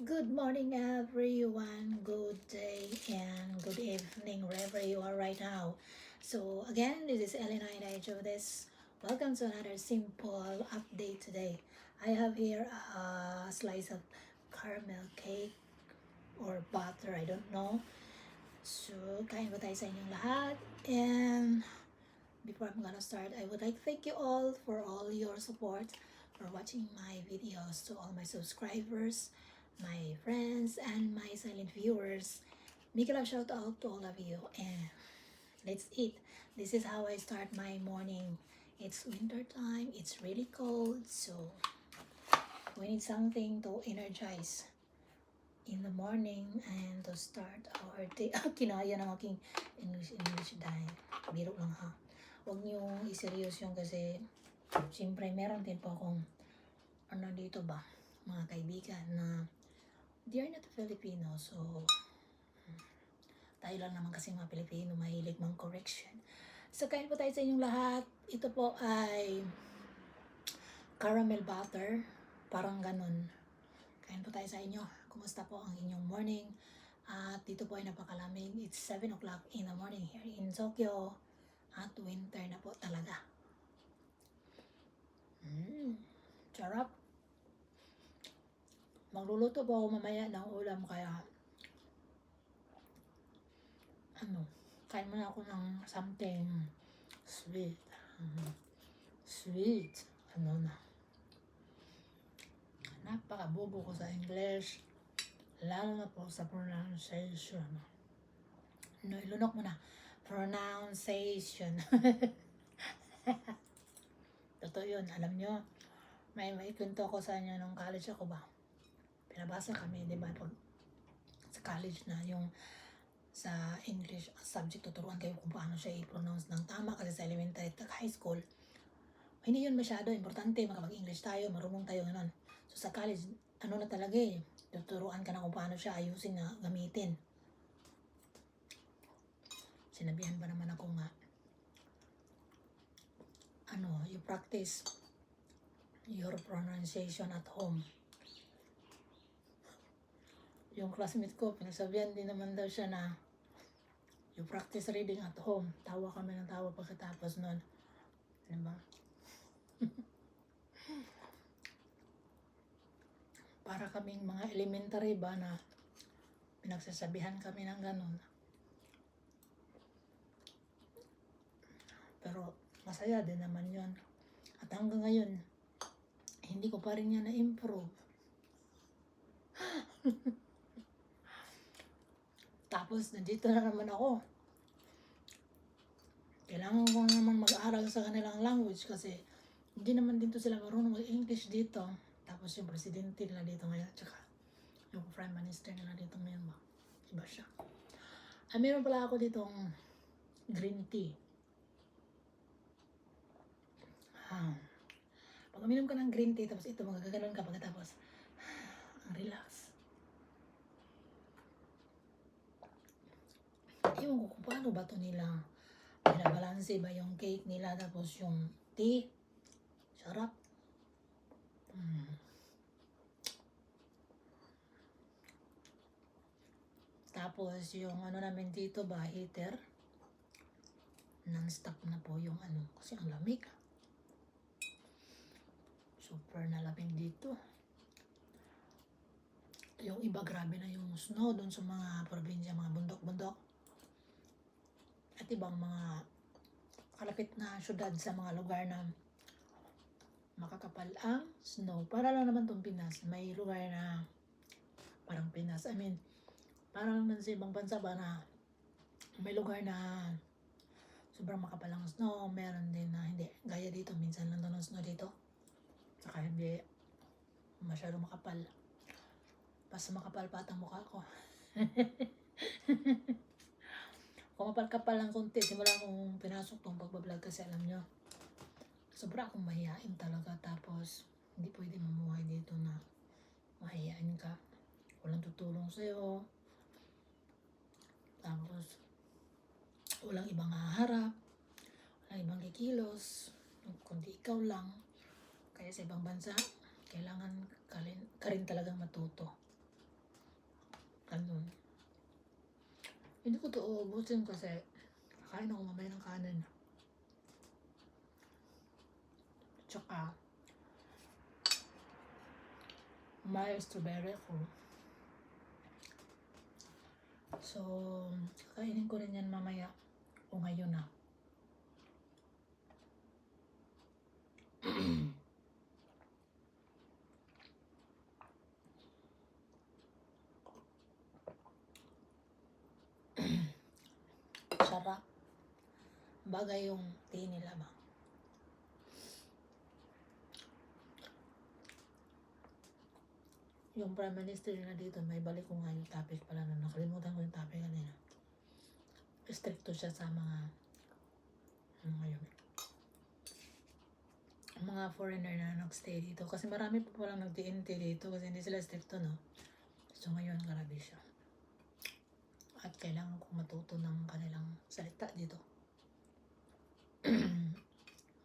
Good morning, everyone. Good day and good evening, wherever you are right now. So, again, this is Elena and I do this. Welcome to another simple update today. I have here a slice of caramel cake or butter, I don't know. So, kain ba tayo sa inyong lahat? And before I'm gonna start, I would like to thank you all for all your support, for watching my videos, to all my subscribers, my friends, and my silent viewers. Make a love shout out to all of you, and let's eat. This is how I start my morning. It's winter time, it's really cold, so we need something to energize in the morning and to start our day. Kinaya ng aking English dahil biro lang ha. Huwag niyong iseryoso yung kasi siyempre meron din po akong dito ba, mga kaibigan na they are not Filipino, so tayo lang naman kasi mga Pilipino mahilig mang correction. So kain po tayo sa inyong lahat. Ito po ay caramel butter, parang ganun. Kain po tayo sa inyo. Kumusta po ang inyong morning? At dito po ay napakalamig. It's 7 o'clock in the morning here in Tokyo. At winter na po talaga. Sarap. Magluluto po ako mamaya ng ulam kaya kain muna ako ng something sweet. Sweet. Napakabobo ko sa English. Lalo na po sa pronunciation. Ilunok mo na. Pronunciation. Totoo yun. Alam nyo, may kwento ko sa inyo nung college ako ba. Pinabasa kami, di ba? Sa college na yung sa English subject, tuturuan kayo kung paano siya i-pronounce ng tama kasi sa elementary at high school, hindi yun masyado importante, makapag-English tayo, marunong tayo ganun. So sa college, na talaga tuturuan ka na kung paano siya ayusin na gamitin. Sinabihan pa naman ako nga, you practice your pronunciation at home. Yung classmate ko, pinagsabihan din naman daw siya na you practice reading at home. Tawa kami ng tawa pagkatapos nun. Diba? Para kaming mga elementary ba na pinagsasabihan kami ng ganun. Pero masaya din naman yun. At hanggang ngayon, hindi ko pa rin yan na-improve. Tapos, nandito na naman ako. Kailangan ko naman mag-aral sa kanilang language kasi hindi naman dito sila marunong mag-English dito. Tapos yung presidente nila dito ngayon, tsaka yung prime minister nila dito ngayon ba? Iba siya. Meron pala ako ditong green tea. Pag uminom ka ng green tea, tapos ito magagano'n ka pagkatapos, ang relax. Ewan ko kung paano ba ito nila binabalanse ba yung cake nila tapos yung tea. Sarap. Tapos yung namin dito ba, heater. Non-stop na po yung kasi ang lamig. Super na lamig dito. Yung iba grabe na yung snow doon sa mga probinsya, mga bundok-bundok. At ibang mga kalapit na syudad sa mga lugar na makakapal ang snow. Para lang naman itong Pinas. May lugar na parang Pinas. Parang sa ibang bansa ba na may lugar na sobrang makapal ang snow. Meron din na hindi. Gaya dito, minsan lang doon ang snow dito. Saka hindi masyado makapal. Basta makapal pa ang mukha ko. Kung mapal-kapal lang konti, simula kong pinasok tong pagbablog kasi alam nyo, sobra akong mahihain talaga. Tapos, hindi pwede mamuhay dito na mahihain ka. Walang tutulong sa'yo. Tapos, walang ibang haharap. Walang ibang kikilos. Kundi ikaw lang. Kaya sa ibang bansa, kailangan ka rin talagang matuto. Hindi ko to uubusin kasi kakain ako mamaya ng kanin. Tsaka, may strawberry ko. So, kakainin ko rin yan mamaya. O ngayon na. Sarap. Bagay yung tea nila ba? Yung Prime Minister na dito, may balik ko nga yung topic pala na nakalimutan ko yung topic kanina. Stricto siya sa mga ngayon. Mga foreigner na nagstay dito. Kasi marami pa palang nag-TNT dito kasi hindi sila stricto, no? So ngayon, grabe siya. At kailangan ko matuto ng kanilang salita dito.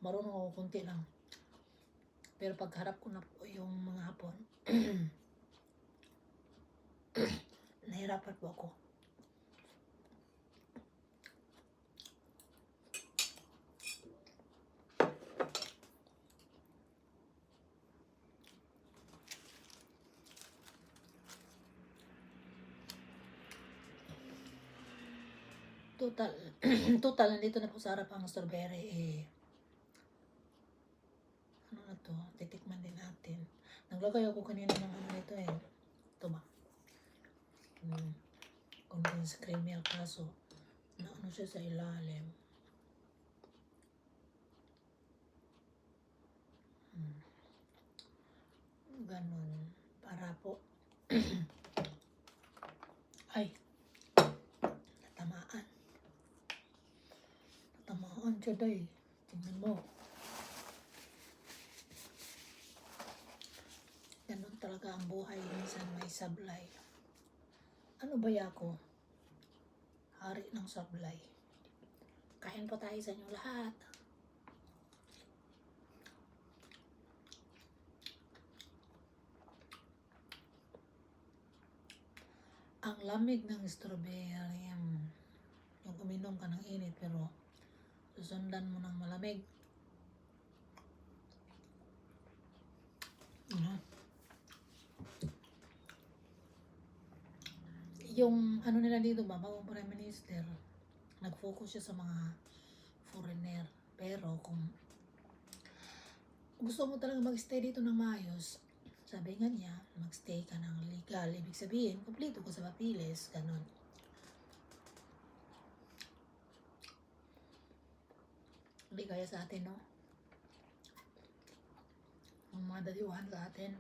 Marunong ako kunti lang. Pero pagharap ko na po yung mga Hapon, nahirapan po ako. Total, nandito na po sa harap ang strawberry. Ano na to? Titikman din natin. Naglagay ako kanina ng ano nito eh. Ito ba? Condensed cream milk kaso na ano siya sa ilalim. Ganon. Para po. Ay. Natamaan. Natamaan siya day. Tingnan mo. Ganon talaga ang buhay. Minsan may sablay. Ano ba ako? Hari ng sablay. Kain po tayo sa inyo lahat. Ang lamig ng strawberry, yung uminom ka ng init pero susundan mo ng malamig. Yung ano nila dito ba, bagong Prime Minister, nag-focus siya sa mga foreigner. Pero kung gusto mo talaga mag-stay dito ng maayos, sabi nga niya, mag-stay ka ng legal. Ibig sabihin, kumplito ko sa papilis, ganun. Hindi kaya sa atin, no? Ang mga daliwan sa atin,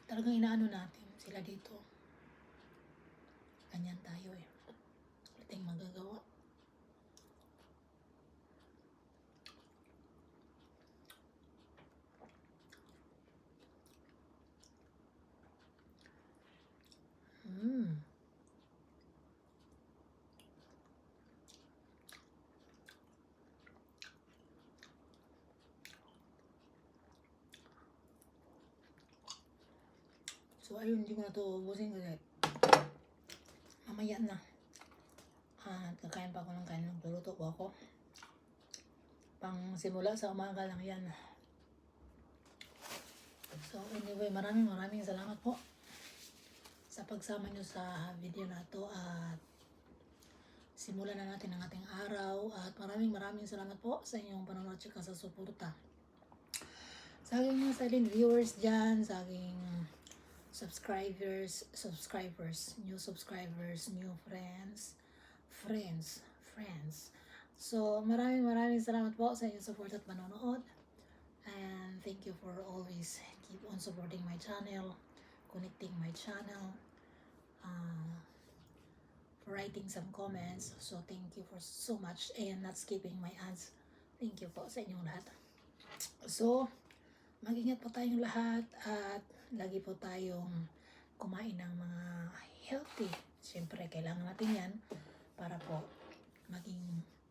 talagang inaano natin sila dito. Ganyan tayo eh. Ating magagawa. So ayun, hindi ko na ito ubusin kasi mamaya na. Kakain pa ako ng kain. Nagluluto po ako. Pang simula sa umaga lang yan. So anyway, maraming salamat po sa pagsama nyo sa video na to at simulan na natin ang ating araw at maraming salamat po sa inyong panonood at sa suporta. Sa aking mga silent viewers dyan, sa aking subscribers, new subscribers, new friends. So, maraming salamat po sa inyong support at panonood. And thank you for always keep on supporting my channel, connecting my channel, writing some comments. So, thank you for so much and not skipping my ads. Thank you po sa inyong lahat. So, mag-ingat po tayong lahat at lagi po tayong kumain ng mga healthy. Siyempre, kailangan natin yan para po maging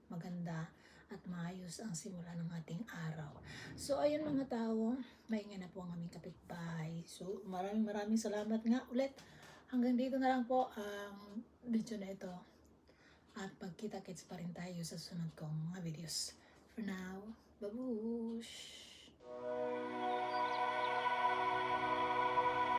maganda at maayos ang simula ng ating araw. So, ayun mga tao, maingay na po ang aming kapitbahay. So, maraming salamat nga ulit. Hanggang dito na lang po ang video na ito. At magkita-kits pa rin tayo sa sunod kong mga videos. For now, babush!